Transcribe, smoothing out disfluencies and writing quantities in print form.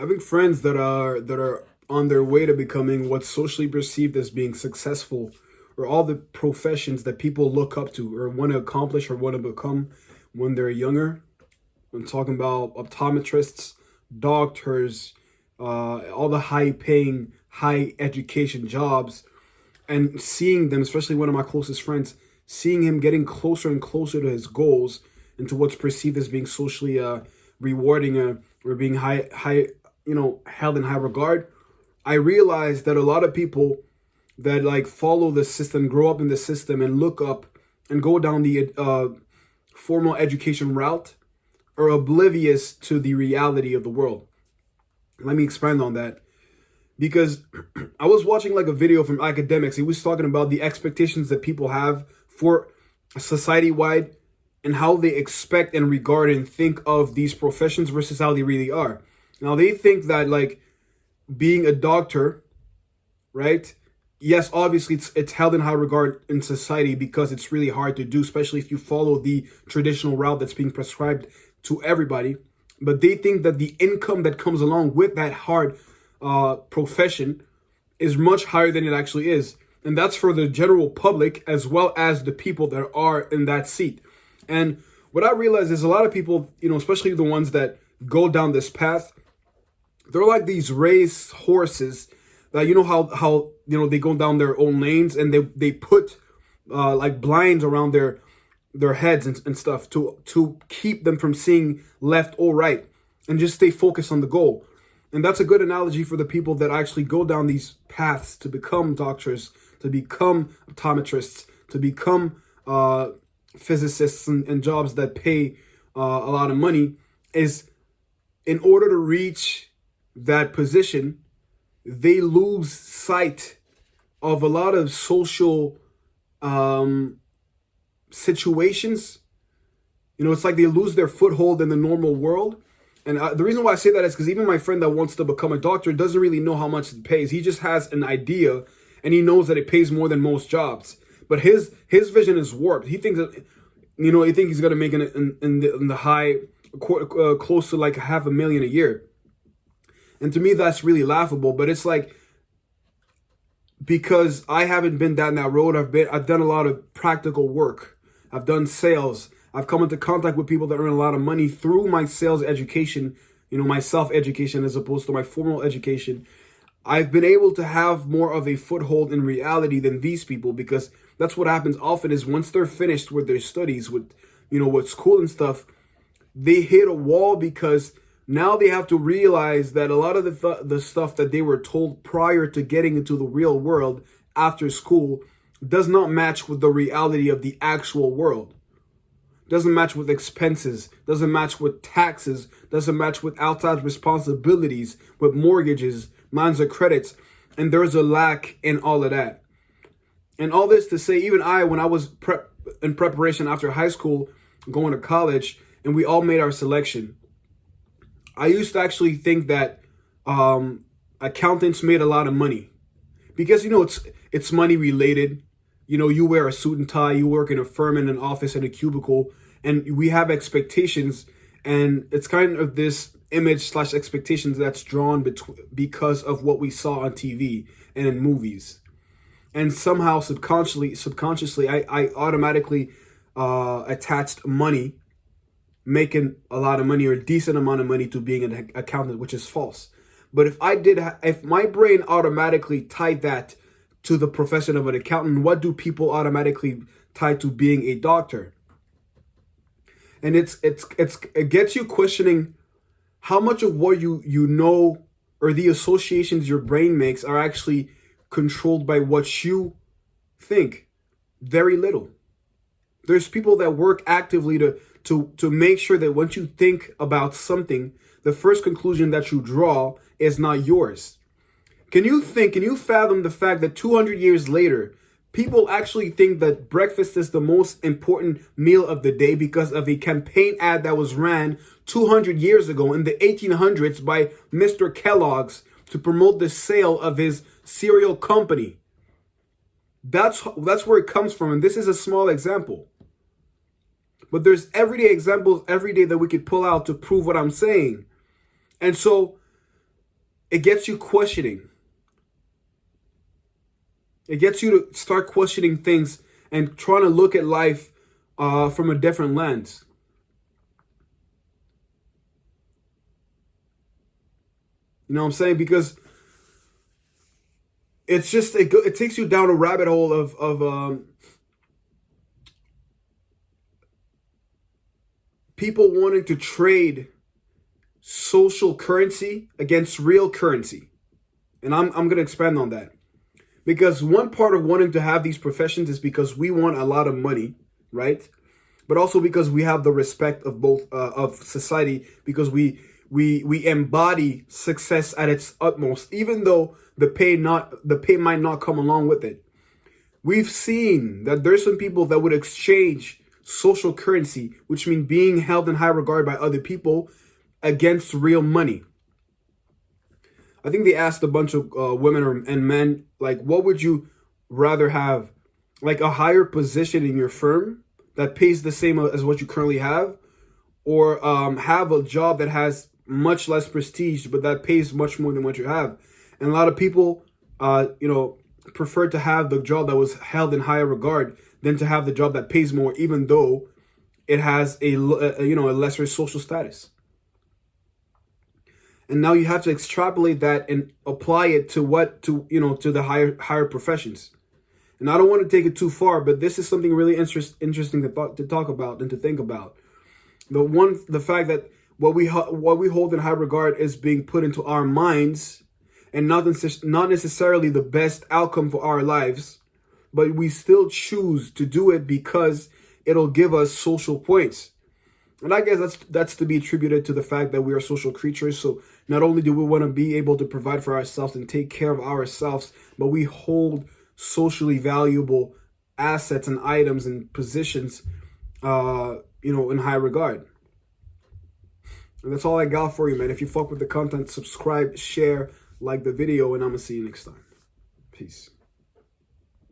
Having friends that are on their way to becoming what's socially perceived as being successful, or all the professions that people look up to or want to accomplish or want to become when they're younger. I'm talking about optometrists, doctors, all the high paying, high education jobs, and seeing them, especially one of my closest friends, seeing him getting closer and closer to his goals and to what's perceived as being socially rewarding, or being high, held in high regard. I realized that a lot of people that like follow the system, grow up in the system, and look up and go down the formal education route are oblivious to the reality of the world. Let me expand on that, because I was watching like a video from academics. He was talking about the expectations that people have for society wide, and how they expect and regard and think of these professions versus how they really are. Now they think that like being a doctor, right? Yes, obviously it's held in high regard in society because it's really hard to do, especially if you follow the traditional route that's being prescribed to everybody. But they think that the income that comes along with that hard profession is much higher than it actually is. And that's for the general public as well as the people that are in that seat. And what I realize is a lot of people, especially the ones that go down this path, they're like these race horses that how they go down their own lanes, and they put like blinds around their heads and stuff to keep them from seeing left or right, and just stay focused on the goal. And that's a good analogy for the people that actually go down these paths to become doctors, to become optometrists, to become physicists, and jobs that pay a lot of money. Is in order to reach that position, they lose sight of a lot of social situations. It's like they lose their foothold in the normal world. And the reason why I say that is because even my friend that wants to become a doctor doesn't really know how much it pays. He just has an idea, and he knows that it pays more than most jobs. But his vision is warped. He thinks that, he thinks he's going to make in the high, close to like $500,000 a year. And to me, that's really laughable. But it's like, because I haven't been down that road. I've done a lot of practical work. I've done sales. I've come into contact with people that earn a lot of money through my sales education, my self-education as opposed to my formal education. I've been able to have more of a foothold in reality than these people, because that's what happens often is once they're finished with their studies, with school and stuff, they hit a wall, because now they have to realize that a lot of the stuff that they were told prior to getting into the real world after school does not match with the reality of the actual world. Doesn't match with expenses, doesn't match with taxes, doesn't match with outside responsibilities, with mortgages, lines of credits, and there's a lack in all of that. And all this to say, even when I was in preparation after high school, going to college, and we all made our selection, I used to actually think that accountants made a lot of money, because it's money related. You wear a suit and tie, you work in a firm, in an office, in a cubicle, and we have expectations, and it's kind of this image / expectations that's drawn because of what we saw on TV and in movies. And somehow subconsciously, I automatically attached money, making a lot of money or a decent amount of money, to being an accountant, which is false. But if my brain automatically tied that to the profession of an accountant, what do people automatically tie to being a doctor? And it gets you questioning how much of what you know, or the associations your brain makes, are actually controlled by what you think. Very little. There's people that work actively to make sure that once you think about something, the first conclusion that you draw is not yours. Can you fathom the fact that 200 years later, people actually think that breakfast is the most important meal of the day because of a campaign ad that was ran 200 years ago in the 1800s by Mr. Kellogg's to promote the sale of his cereal company? That's where it comes from, and this is a small example. But there's everyday examples every day that we could pull out to prove what I'm saying. And so it gets you questioning. It gets you to start questioning things and trying to look at life from a different lens. You know what I'm saying? Because it's just, it takes you down a rabbit hole of people wanting to trade social currency against real currency. And I'm going to expand on that. Because one part of wanting to have these professions is because we want a lot of money, right? But also because we have the respect of both of society, because we embody success at its utmost, even though the pay might not come along with it. We've seen that there's some people that would exchange social currency, which means being held in high regard by other people, against real money. I think they asked a bunch of women and men, like, what would you rather have? Like a higher position in your firm that pays the same as what you currently have, or have a job that has much less prestige, but that pays much more than what you have. And a lot of people, prefer to have the job that was held in higher regard than to have the job that pays more, even though it has a lesser social status. And now you have to extrapolate that and apply it to the higher professions. And I don't want to take it too far, but this is something really interesting to talk about and to think about. The fact that what we hold in high regard is being put into our minds, and not necessarily the best outcome for our lives, but we still choose to do it because it'll give us social points. And I guess that's to be attributed to the fact that we are social creatures. So not only do we want to be able to provide for ourselves and take care of ourselves, but we hold socially valuable assets and items and positions, in high regard. And that's all I got for you, man. If you fuck with the content, subscribe, share, like the video, and I'm going to see you next time. Peace.